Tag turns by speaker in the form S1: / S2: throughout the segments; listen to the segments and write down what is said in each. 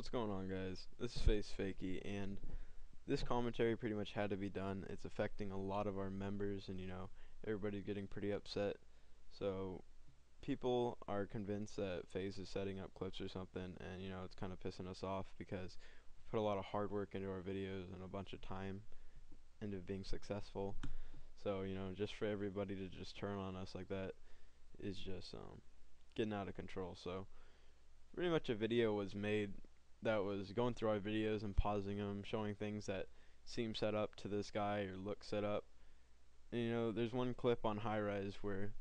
S1: What's going on, guys? This is FaZe Fakey, and this commentary pretty much had to be done. It's affecting a lot of our members, and everybody's getting pretty upset. So people are convinced that FaZe is setting up clips or something, and it's kind of pissing us off because we put a lot of hard work into our videos and a bunch of time into being successful. So just for everybody to just turn on us like that is just getting out of control. So pretty much a video was made that was going through our videos and pausing them, showing things that seem set up to this guy or look set up. And there's one clip on High Rise where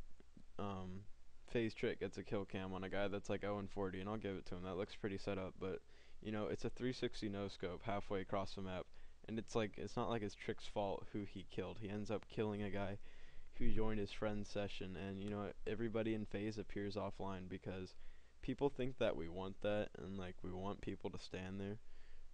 S1: FaZe Trick gets a kill cam on a guy that's like 0-40, and I'll give it to him. That looks pretty set up, but it's a 360 no scope halfway across the map, and it's not like it's Trick's fault who he killed. He ends up killing a guy who joined his friend's session, and everybody in FaZe appears offline because people think that we want that, and we want people to stand there.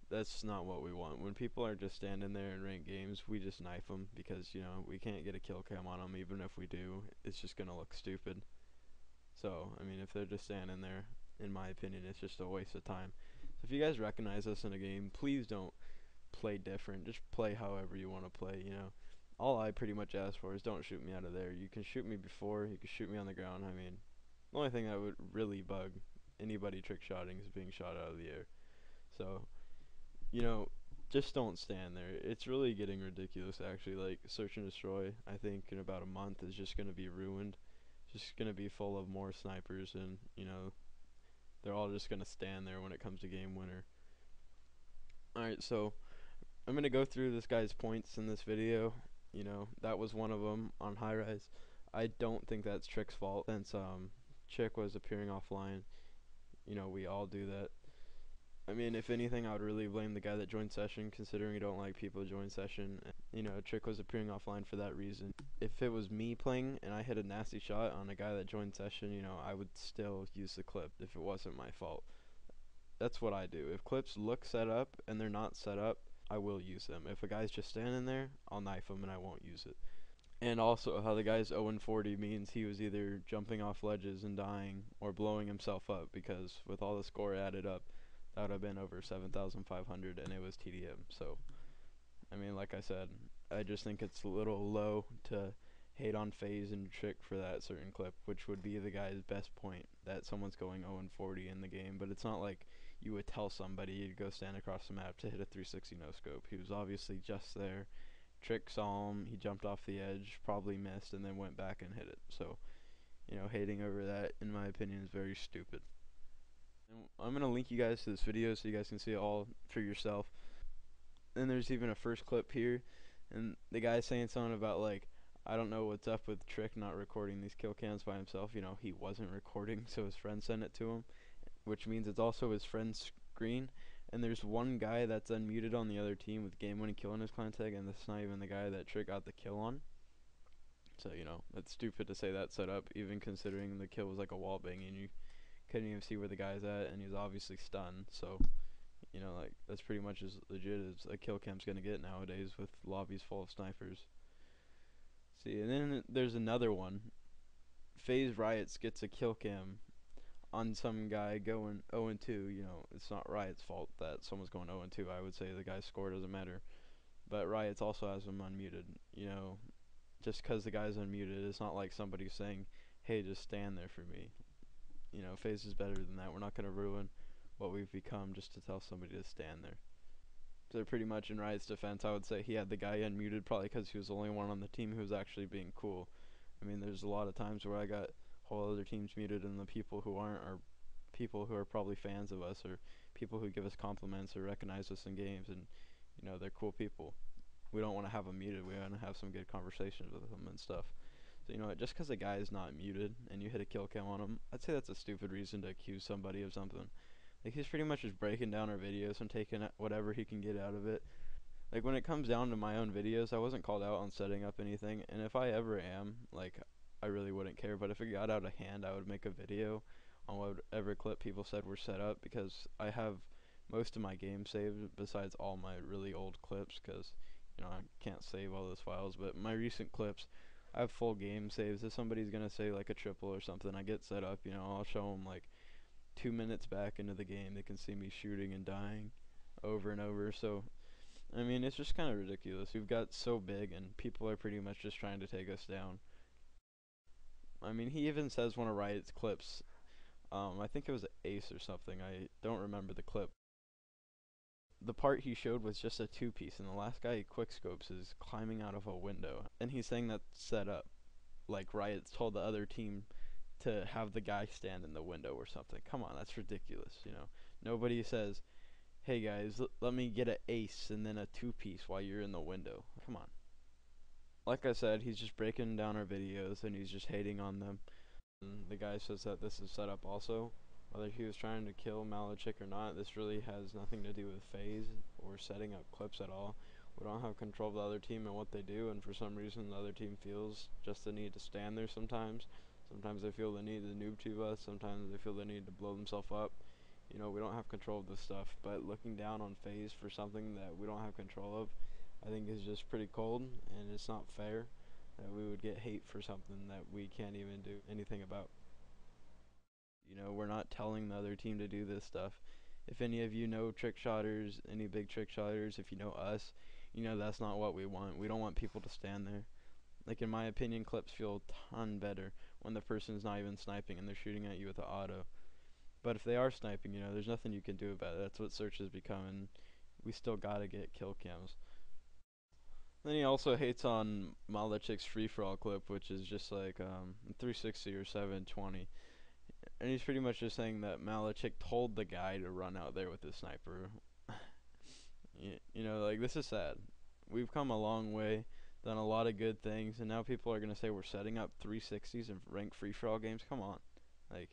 S1: That's not what we want. When people are just standing there in ranked games, we just knife them because we can't get a kill cam on them. Even if we do, it's just gonna look stupid. So I mean, if they're just standing there, in my opinion, it's just a waste of time. So if you guys recognize us in a game, please don't play different. Just play however you want to play. All I pretty much ask for is don't shoot me out of there. You can shoot me before, you can shoot me on the ground. I mean, the only thing that would really bug anybody trick shotting is being shot out of the air. So, just don't stand there. It's really getting ridiculous, actually. Like, search and destroy, I think in about a month is just going to be ruined. Just going to be full of more snipers, and, they're all just going to stand there when it comes to game winner. Alright, so I'm going to go through this guy's points in this video. That was one of them on High Rise. I don't think that's Trick's fault, since Chick was appearing offline. We all do that. I mean, if anything, I would really blame the guy that joined session, considering you don't like people who join session. And, Trick was appearing offline for that reason. If it was me playing and I hit a nasty shot on a guy that joined session, I would still use the clip if it wasn't my fault. That's what I do. If clips look set up and they're not set up, I will use them. If a guy's just standing there, I'll knife him and I won't use it. And also, how the guy's 0-40 means he was either jumping off ledges and dying or blowing himself up, because with all the score added up, that would have been over 7,500, and it was TDM. So, I mean, like I said, I just think it's a little low to hate on FaZe and Trick for that certain clip, which would be the guy's best point, that someone's going 0-40 in the game. But it's not like you would tell somebody you'd go stand across the map to hit a 360 no scope. He was obviously just there. Trick saw him, he jumped off the edge, probably missed, and then went back and hit it. So, hating over that, in my opinion, is very stupid. And I'm going to link you guys to this video so you guys can see it all for yourself. And there's even a first clip here, and the guy's saying something about, I don't know what's up with Trick not recording these kill cams by himself. He wasn't recording, so his friend sent it to him, which means it's also his friend's screen. And there's one guy that's unmuted on the other team with game-winning kill on his clan tag, and that's not even the guy that Trick got the kill on. So, that's stupid to say that set up, even considering the kill was like a wall bang, and you couldn't even see where the guy's at, and he was obviously stunned. So, that's pretty much as legit as a kill cam's gonna get nowadays with lobbies full of snipers. See, and then there's another one. FaZe Riots gets a kill cam on some guy going 0-2. It's not Riot's fault that someone's going 0-2. I would say the guy's score doesn't matter. But Riot's also has him unmuted. Just because the guy's unmuted, it's not like somebody's saying, hey, just stand there for me. FaZe is better than that. We're not going to ruin what we've become just to tell somebody to stand there. So pretty much in Riot's defense, I would say he had the guy unmuted probably because he was the only one on the team who was actually being cool. I mean, there's a lot of times where I got whole other teams muted, and the people who aren't are people who are probably fans of us, or people who give us compliments or recognize us in games, and they're cool people. We don't want to have them muted. We want to have some good conversations with them and stuff. So just because a guy is not muted and you hit a kill cam on him, I'd say that's a stupid reason to accuse somebody of something. He's pretty much just breaking down our videos and taking whatever he can get out of it. When it comes down to my own videos, I wasn't called out on setting up anything, and if I ever am, I really wouldn't care. But if it got out of hand, I would make a video on whatever clip people said were set up, because I have most of my games saved besides all my really old clips, because I can't save all those files. But my recent clips, I have full game saves. If somebody's gonna say a triple or something, I get set up. I'll show them 2 minutes back into the game, they can see me shooting and dying over and over. So, I mean, it's just kind of ridiculous. We've got so big, and people are pretty much just trying to take us down. I mean, he even says one of Riot's clips. I think it was Ace or something. I don't remember the clip. The part he showed was just a two-piece, and the last guy he quickscopes is climbing out of a window. And he's saying that's set up. Like Riot's told the other team to have the guy stand in the window or something. Come on, that's ridiculous, you know. Nobody says, hey guys, let me get an ace and then a two-piece while you're in the window. Come on. Like I said, he's just breaking down our videos and he's just hating on them. And the guy says that this is set up also. Whether he was trying to kill Malachik or not, this really has nothing to do with FaZe or setting up clips at all. We don't have control of the other team and what they do, and for some reason the other team feels just the need to stand there sometimes. Sometimes they feel the need to noob to us, sometimes they feel the need to blow themselves up. You know, we don't have control of this stuff, but looking down on FaZe for something that we don't have control of, I think is just pretty cold, and it's not fair that we would get hate for something that we can't even do anything about. You know, we're not telling the other team to do this stuff. If any of you know trick shotters, any big trick shotters, if you know us, you know that's not what we want. We don't want people to stand there. Like, in my opinion, clips feel a ton better when the person's not even sniping and they're shooting at you with an auto. But if they are sniping, you know, there's nothing you can do about it. That's what search has become, and we still gotta get kill cams. Then he also hates on Malachik's free-for-all clip, which is just like 360 or 720. And he's pretty much just saying that Malachik told the guy to run out there with his sniper. You know, like, this is sad. We've come a long way, done a lot of good things, and now people are going to say we're setting up 360s in ranked free-for-all games? Come on. Like,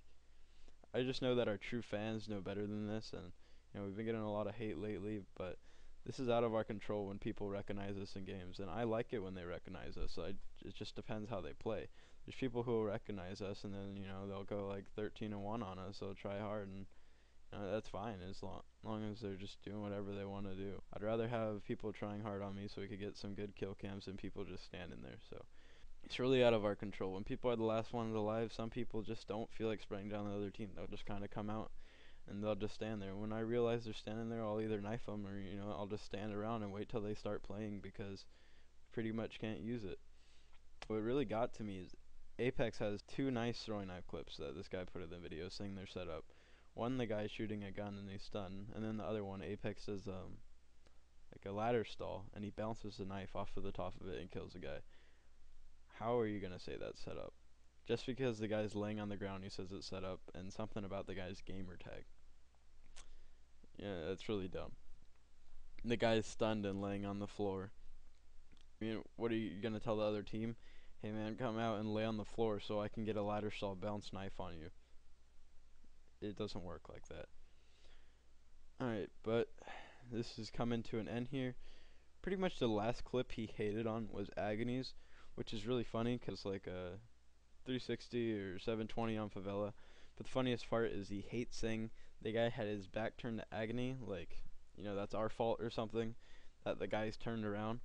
S1: I just know that our true fans know better than this, and, you know, we've been getting a lot of hate lately, but this is out of our control when people recognize us in games, and I like it when they recognize us. It just depends how they play. There's people who will recognize us, and then, you know, they'll go like 13-1 on us. They'll try hard, and that's fine as long as they're just doing whatever they want to do. I'd rather have people trying hard on me so we could get some good kill cams than people just standing there. So it's really out of our control. When people are the last ones alive, some people just don't feel like spraying down the other team. They'll just kind of come out and they'll just stand there. When I realize they're standing there, I'll either knife them or, you know, I'll just stand around and wait till they start playing because pretty much can't use it. What really got to me is Apex has two nice throwing knife clips that this guy put in the video saying they're set up. One, the guy's shooting a gun and he's stunned, and then the other one, Apex does like a ladder stall and he bounces the knife off of the top of it and kills a guy. How are you gonna say that's set up? Just because the guy's laying on the ground, he says it's set up, and something about the guy's gamer tag. Yeah, that's really dumb. The guy's stunned and laying on the floor. I mean, what are you gonna tell the other team? Hey man, come out and lay on the floor so I can get a ladder saw bounce knife on you. It doesn't work like that. Alright, but this is coming to an end here. Pretty much the last clip he hated on was Agonies, which is really funny because like a 360 or 720 on Favela. But the funniest part is he hates saying the guy had his back turned to Agony, like, you know, that's our fault or something, that the guy's turned around.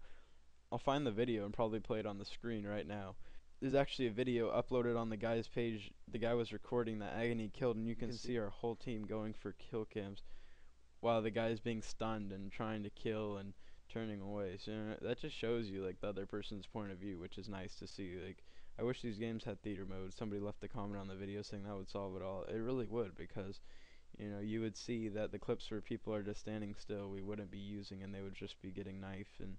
S1: I'll find the video and probably play it on the screen right now. There's actually a video uploaded on the guy's page. The guy was recording that Agony killed, and you can see our whole team going for kill cams while the guy's being stunned and trying to kill and turning away. So, you know, that just shows you like the other person's point of view, which is nice to see. Like, I wish these games had theater mode. Somebody left a comment on the video saying that would solve it all. It really would, because, you know, you would see that the clips where people are just standing still, we wouldn't be using, and they would just be getting knifed. And,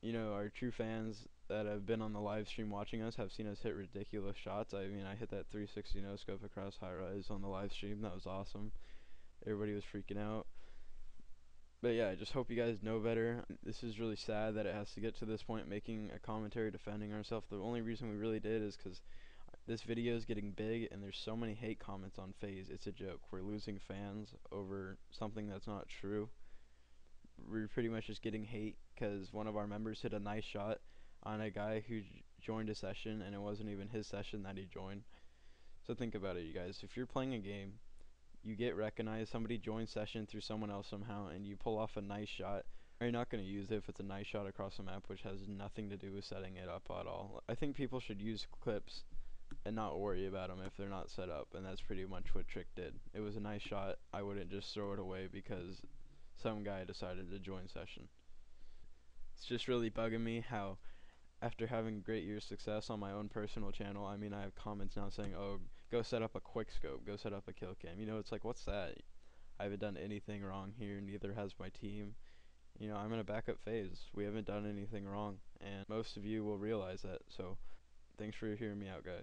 S1: you know, our true fans that have been on the live stream watching us have seen us hit ridiculous shots. I mean, I hit that 360 no scope across high rise on the live stream. That was awesome. Everybody was freaking out. But yeah, I just hope you guys know better. This is really sad that it has to get to this point, making a commentary defending ourselves. The only reason we really did is because this video is getting big and there's so many hate comments on FaZe. It's a joke. We're losing fans over something that's not true. We're pretty much just getting hate because one of our members hit a nice shot on a guy who joined a session, and it wasn't even his session that he joined. So think about it, you guys. If you're playing a game, you get recognized, somebody joins session through someone else somehow, and you pull off a nice shot, you're not going to use it if it's a nice shot across the map, which has nothing to do with setting it up at all. I think people should use clips and not worry about them if they're not set up, and that's pretty much what Trick did. It was a nice shot. I wouldn't just throw it away because some guy decided to join session. It's just really bugging me how after having a great year's success on my own personal channel, I mean, I have comments now saying, "Oh, go set up a quick scope, go set up a kill cam." It's like, what's that? I haven't done anything wrong here, neither has my team. I'm in a backup phase. We haven't done anything wrong, and most of you will realize that. So, thanks for hearing me out, guys.